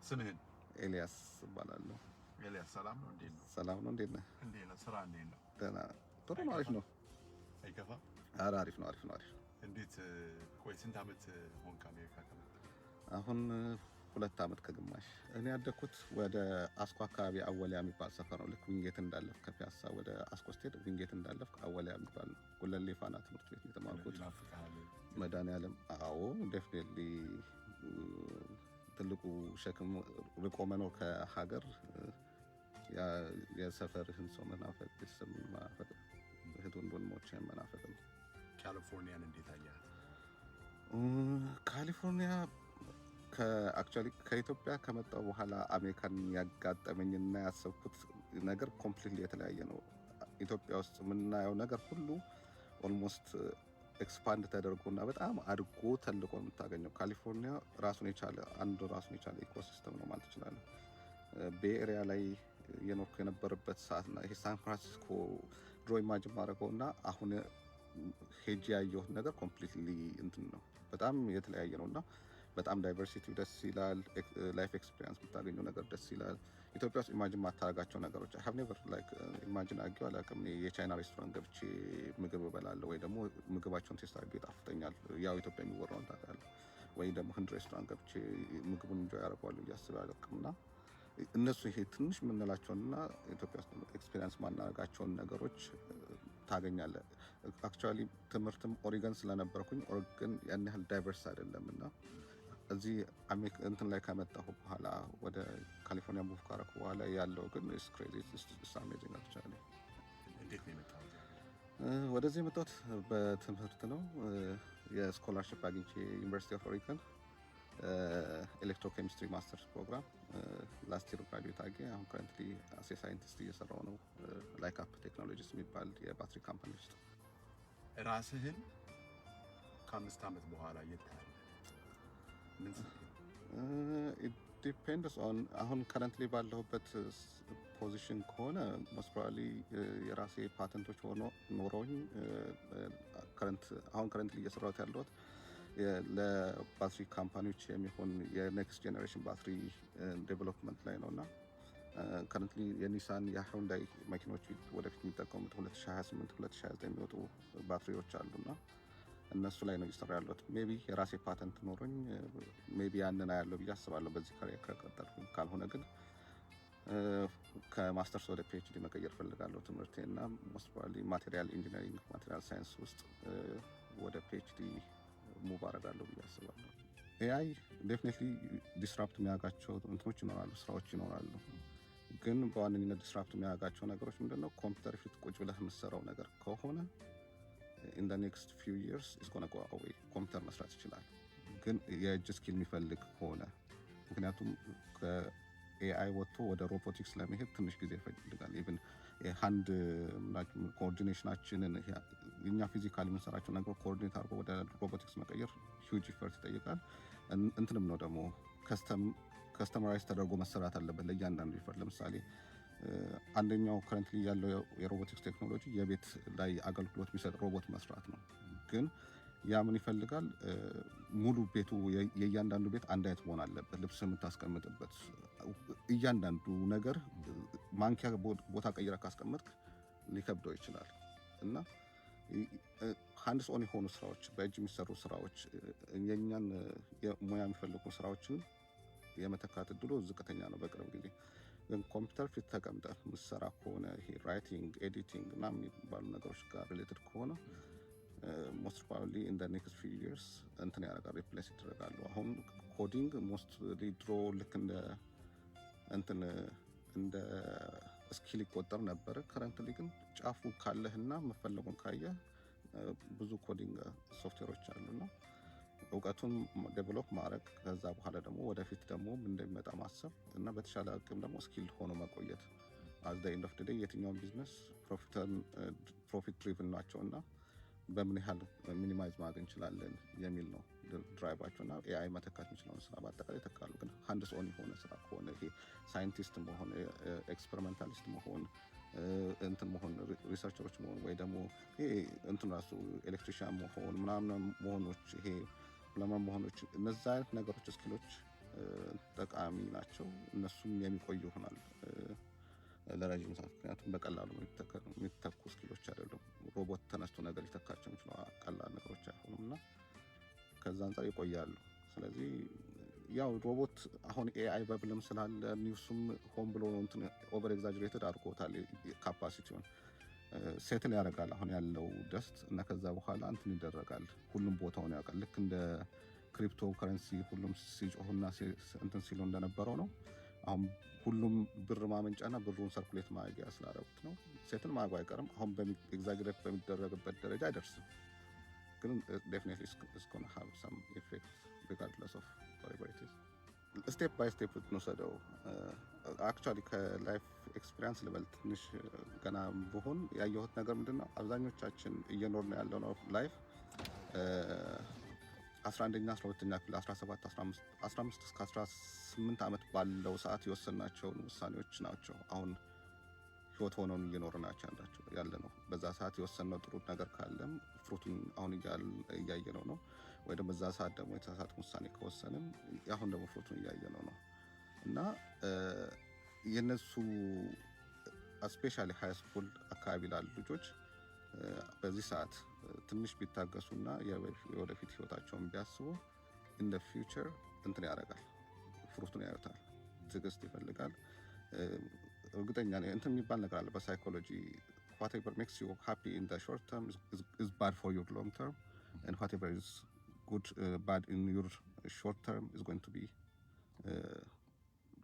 ስምህን? ኤልያስ እባላለሁ። ኤልያስ ሰላም ነው? እንዴት ነው? ሰላም ነው። እንዴት ነህ? እንዴት ነው? ስራ እንዴት ነው? ደህና ጥሩ ነው። አሪፍ ነው። አይከፋም? ኧረ አሪፍ ነው። አሪፍ ነው። አሪፍ እንዴት ቆይ ስንት ዓመት ሆንክ አሜሪካ ከመጣህ? አሁን 2 ዓመት ከግማሽ። እኔ ያደግኩት ወደ አስኮ አካባቢ አወሊያ የሚባል ሰፈር ነው። ልክ ዊንጌት እንዳለፍክ ከፒያሳ ወደ አስኮ ስትሄድ ዊንጌት እንዳለፍክ አወሊያ የሚባል ነው። ጉለሌ ፋና ትምህርት ቤት የተማርኩት። መድኃኒዓለም አዎ፣ ዴፊኒትሊ ትልቁ ሸክም ርቆ መኖር ከሀገር የሰፈርህን ሰው መናፈቅ፣ ቤተሰብ መናፈቅ፣ እህት ወንድሞችህን መናፈቅ ነው። ካሊፎርኒያን እንዴት አያት? ካሊፎርኒያ አክቹዋሊ ከኢትዮጵያ ከመጣሁ በኋላ አሜሪካን ያጋጠመኝና ያሰብኩት ነገር ኮምፕሊትሊ የተለያየ ነው። ኢትዮጵያ ውስጥ የምናየው ነገር ሁሉ ኦልሞስት ኤክስፓንድ ተደርጎና በጣም አድጎ ተልቆ የምታገኘው ካሊፎርኒያ ራሱን የቻለ ኢኮሲስተም ነው ማለት ይችላል። ቤይ ኤሪያ ላይ የኖርኩ የነበረበት ሰዓትና ይሄ ሳን ፍራንሲስኮ ድሮ ኢማጂን ማድረገውና አሁን ሄጄ ያየሁት ነገር ኮምፕሊትሊ እንትን ነው። በጣም የተለያየ ነውና በጣም ዳይቨርሲቲው ደስ ይላል። ላይፍ ኤክስፒሪየንስ የምታገኘው ነገር ደስ ይላል። ኢትዮጵያ ውስጥ ኢማጂን ማታረጋቸው ነገሮች አይ ሃቭ ኔቨር ላይክ ኢማጂን አድርጌው አላውቅም። የቻይና ሬስቶራንት ገብቼ ምግብ እበላለሁ ወይ ደግሞ ምግባቸውን ቴስት አድርጌ ይጣፍጠኛል፣ ያው ኢትዮጵያ የሚወራውን ታውቃለህ። ወይ ደግሞ ህንድ ሬስቶራንት ገብቼ ምግቡን እንጆይ ያደርገዋለሁ ብዬ አስቤ አላውቅምና እነሱ ይሄ ትንሽ የምንላቸውንና ኢትዮጵያ ውስጥ ኤክስፒሪየንስ ማናረጋቸውን ነገሮች ታገኛለህ። አክቹዋሊ ትምህርትም ኦሪገን ስለነበርኩኝ ኦሪገን ያን ያህል ዳይቨርስ አይደለምና እዚህ እንትን ላይ ከመጣሁ በኋላ ወደ ካሊፎርኒያ ሙቭ ካረኩ በኋላ ያለው ግን ኢስ ክሬዚ ኢስ አሜዚንግ አክቹዋሊ። እንዴት ነው የመጣሁት? ወደዚህ የመጣሁት በትምህርት ነው። የስኮላርሽፕ አግኝቼ ዩኒቨርሲቲ ኦፍ ኦሪገን ኤሌክትሮኬሚስትሪ ማስተርስ ፕሮግራም ላስት ይር ግራጁዌት አድርጌ አሁን ከረንትሊ አስ ሳይንቲስት እየሰራሁ ነው። ላይክ አፕ ቴክኖሎጂስ የሚባል የባትሪ ካምፓኒ ውስጥ። ራስህን ከ5 ዓመት በኋላ የት ታያለህ? ምን ዲፔንድስ ኦን አሁን ከረንትሊ ባለሁበት ፖዚሽን ከሆነ ሞስት ፕሮባብሊ የራሴ ፓተንቶች ኖረውኝ አሁን ከረንትሊ እየሰራሁት ያለሁት ለባትሪ ካምፓኒዎች የሚሆን የኔክስት ጄኔሬሽን ባትሪ ዴቨሎፕመንት ላይ ነው እና ከረንትሊ የኒሳን የሁንዳይ መኪኖች ወደፊት የሚጠቀሙት 2028 2029 የሚወጡ ባትሪዎች አሉና እነሱ ላይ ነው እየሰራ ያለሁት። ሜቢ የራሴ ፓተንት ኖሮኝ ሜቢ ያንን ያለው ብዬ አስባለሁ በዚህ ካሪየር ከቀጠልኩ። ካልሆነ ግን ከማስተርስ ወደ ፒኤችዲ መቀየር ፈልጋለሁ ትምህርቴና ሞስት ፕሮባብሊ ማቴሪያል ኢንጂነሪንግ ማቴሪያል ሳይንስ ውስጥ ወደ ፒኤችዲ ሙቭ አደርጋለሁ ብዬ አስባለሁ። ኤአይ ዴፊኒትሊ ዲስራፕት የሚያደርጋቸው እንትኖች ይኖራሉ፣ ስራዎች ይኖራሉ። ግን በዋነኝነት ዲስራፕት የሚያደርጋቸው ነገሮች ምንድነው? ኮምፒውተር ፊት ቁጭ ብለህ የምትሰራው ነገር ከሆነ in the next few years is going to go away። ኮምፒውተር መስራት ይችላል፣ ግን የእጅ ስኪል የሚፈልግ ከሆነ ምክንያቱም ከኤአይ ወጥቶ ወደ ሮቦቲክስ ለመሄድ ትንሽ ጊዜ ይፈልጋል። ኢቭን ሃንድ ኮኦርዲኔሽናችንን እኛ ፊዚካሊ የምንሰራቸው ነገር ኮኦርዲኔት አድርጎ ወደ ሮቦቲክስ መቀየር ሂውጅ ኢፈርት ይጠይቃል። እንትንም ነው ደግሞ ከስተመራይዝ ተደርጎ መሰራት አለበት ለእያንዳንዱ ኢፈርት። ለምሳሌ አንደኛው ከረንትሊ ያለው የሮቦቲክስ ቴክኖሎጂ የቤት ላይ አገልግሎት የሚሰጥ ሮቦት መስራት ነው። ግን ያ ምን ይፈልጋል? ሙሉ ቤቱ የእያንዳንዱ ቤት አንድ አይነት መሆን አለበት። ልብስ የምታስቀምጥበት እያንዳንዱ ነገር ማንኪያ ቦታ ቀይረ ካስቀመጥክ ሊከብደው ይችላል እና ሃንድስ ኦን የሆኑ ስራዎች፣ በእጅ የሚሰሩ ስራዎች፣ የኛን የሙያ የሚፈልጉ ስራዎችን የመተካት እድሉ ዝቅተኛ ነው በቅርብ ጊዜ። ግን ኮምፒውተር ፊት ተቀምጠህ ምሰራ ከሆነ ይሄ ራይቲንግ፣ ኤዲቲንግ እና የሚባሉ ነገሮች ጋር ሪሌትድ ከሆነ ሞስት ፕሮባብሊ ኢን ዘ ኔክስት ፊው ይርስ እንትን ያደርጋል፣ ሪፕሌስ ይደረጋሉ። አሁን ኮዲንግ ሞስት ድሮ ልክ እንደ ስኪል ይቆጠር ነበረ። ከረንትሊ ግን ጫፉ ካለህና መፈለጉን ካየህ ብዙ ኮዲንግ ሶፍትዌሮች አሉና እውቀቱን ዴቨሎፕ ማድረግ ከዛ በኋላ ደግሞ ወደፊት ደግሞ እንደሚመጣ ማሰብ እና በተሻለ አቅም ደግሞ ስኪል ሆኖ መቆየት። አዝ ዘ ኤንድ ኦፍ ዘ ዴይ የትኛውን ቢዝነስ ፕሮፊት ድሪቭን ናቸውና በምን ያህል ሚኒማይዝ ማድረግ እንችላለን የሚል ነው ድራይቫቸውና ኤአይ መተካት የሚችለውን ስራ በአጠቃላይ ተካሉ። ግን ሃንድስ ኦን የሆነ ስራ ከሆነ ይሄ ሳይንቲስት መሆን፣ ኤክስፐሪመንታሊስት መሆን፣ እንትን መሆን፣ ሪሰርቸሮች መሆን ወይ ደግሞ ይሄ እንትን ራሱ ኤሌክትሪሻን መሆን ምናምን መሆኖች ይሄ ለማን መሆኖች እነዛ አይነት ነገሮች ስኪሎች ጠቃሚ ናቸው። እነሱም የሚቆዩ ይሆናል ለረጅም ሰዓት። ምክንያቱም በቀላሉ የሚተኩ ስኪሎች አይደሉም። ሮቦት ተነስቶ ነገር ሊተካቸው የሚችሉ ቀላል ነገሮች አይሆኑም እና ከዛ አንጻር ይቆያሉ። ስለዚህ ያው ሮቦት አሁን ኤአይ በብልም ስላለ ኒውሱም ሆን ብሎ እንትን ኦቨር ኤግዛጀሬትድ አድርጎታል። ካፓሲቲውን ሴትል ያደርጋል አሁን ያለው ደስት እና ከዛ በኋላ እንትን ይደረጋል። ሁሉም ቦታውን ያውቃል። ልክ እንደ ክሪፕቶ ከረንሲ ሁሉም ሲጮህና እንትን ሲሉ እንደነበረው ነው። አሁን ሁሉም ብር ማመንጫና ብሩን ሰርኩሌት ማድረጊያ ስላደረጉት ነው። ሴትል ማድረጉ አይቀርም። አሁን ኤግዛጀሬት በሚደረግበት ደረጃ አይደርስም፣ ግን ዴፊኒትሊ ኢትስ ጎና ሃቭ ሰም ኢፌክት ሪጋርድለስ ኦፍ whatever it is። ስቴፕ ባይ ስቴፕ እንውሰደው። አክቹዋሊ ከላይፍ ኤክስፒሪየንስ ልበል ትንሽ ገና ብሆን ያየሁት ነገር ምንድነው፣ አብዛኞቻችን እየኖርን ያለው ነው ላይፍ 11ኛ 12ኛ ክፍል 17 15 እስከ 18 ዓመት ባለው ሰዓት የወሰናቸውን ውሳኔዎች ናቸው አሁን ህይወት ሆነውን እየኖርናቸው ያለ ነው። በዛ ሰዓት የወሰነው ጥሩ ነገር ካለም ፍሩቱን አሁን እያየነው ነው። ወይ ደግሞ በዛ ሰዓት ደግሞ የተሳሳተ ውሳኔ ከወሰንም አሁን ደግሞ ፍሩቱን እያየነው ነው እና የነሱ ስፔሻሊ ሃይ ስኩል አካባቢ ላሉ ልጆች በዚህ ሰዓት ትንሽ ቢታገሱና የወደፊት ህይወታቸውን ቢያስቡ ኢን ዘ ፊውቸር እንትን ያደርጋል፣ ፍሩቱን ያዩታል። ትዕግስት ይፈልጋል። እርግጠኛ ነኝ እንትን የሚባል ነገር አለ በሳይኮሎጂ whatever makes you happy in the short term is bad for your long term, and whatever is good bad in your short term is going to be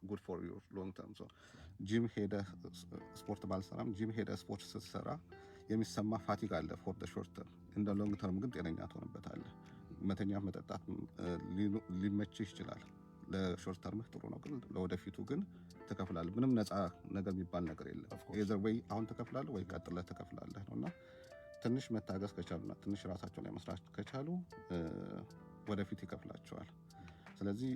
good for your long term. so ጂም ሄደ ስፖርት ባልሰራም ጂም ሄደ ስፖርት ስትሰራ የሚሰማ ፋቲግ አለ for the short term፣ in the long term ግን ጤነኛ ትሆንበታለህ። መተኛት መጠጣት ሊመችህ ይችላል፣ ለሾርት ተርምህ ጥሩ ነው፣ ግን ለወደፊቱ ግን ትከፍላለህ። ምንም ነፃ ነገር የሚባል ነገር የለም። either way አሁን ትከፍላለህ ወይ ቀጥለህ ትከፍላለህ ነውና ትንሽ መታገስ ከቻሉና ትንሽ ራሳቸው ላይ መስራት ከቻሉ ወደፊት ይከፍላቸዋል። ስለዚህ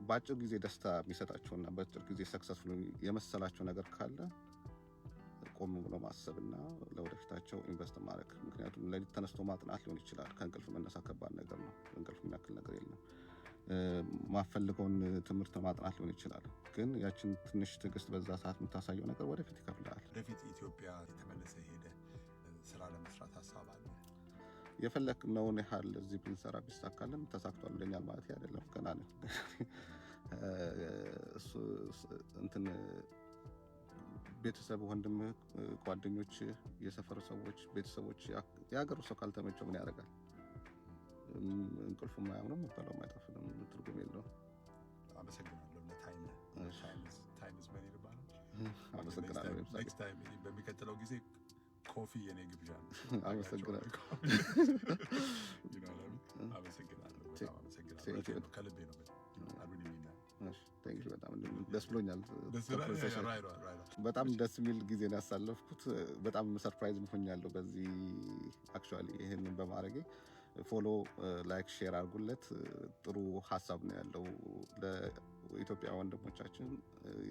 በአጭር ጊዜ ደስታ የሚሰጣቸውና በአጭር ጊዜ ሰክሰስፉል የመሰላቸው ነገር ካለ ቆም ብሎ ማሰብና ለወደፊታቸው ኢንቨስት ማድረግ። ምክንያቱም ለሊት ተነስቶ ማጥናት ሊሆን ይችላል። ከእንቅልፍ መነሳት ከባድ ነገር ነው። እንቅልፍ የሚያክል ነገር የለም። ማፈልገውን ትምህርት ማጥናት ሊሆን ይችላል። ግን ያችን ትንሽ ትዕግስት በዛ ሰዓት የምታሳየው ነገር ወደፊት ይከፍላል። ወደፊት ኢትዮጵያ የተመለሰ ሄደ ስራ ለመስራት ሀሳብ አለ። የፈለግነውን ያህል እዚህ ብንሰራ ቢሳካልን ተሳክቷል ብለኛል ማለት አይደለም። ገና ነው እንትን ቤተሰብ፣ ወንድም፣ ጓደኞች፣ የሰፈር ሰዎች፣ ቤተሰቦች፣ የሀገሩ ሰው ካልተመቸው ምን ያደርጋል? እንቅልፉ ማያምነው የሚባለው ማይጣፍጥም ትርጉም የለውም። አመሰግናለሁ ለታይም ኢዝ መኒ ይባላል። አመሰግናለሁ። ኔክስት ታይም በሚቀጥለው ጊዜ ኮፊ የኔ ግብዣ ነው። አመሰግናለሁ። አመሰግናለሁ ከልቤ ነው። በጣም ደስ ብሎኛል። በጣም ደስ የሚል ጊዜ ነው ያሳለፍኩት። በጣም ሰርፕራይዝ ሆኛለሁ በዚህ አክቹዋሊ ይሄንን በማድረጌ። ፎሎ፣ ላይክ፣ ሼር አድርጉለት። ጥሩ ሀሳብ ነው ያለው ለኢትዮጵያ ወንድሞቻችን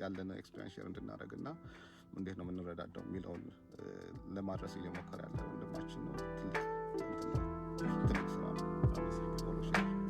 ያለን ኤክስፒሪየንስ ሼር እንድናደርግና እንዴት ነው የምንረዳዳው የሚለውን ለማድረስ እየሞከረ ያለ ወንድማችን ነው። ትልቅ ስራ ነው።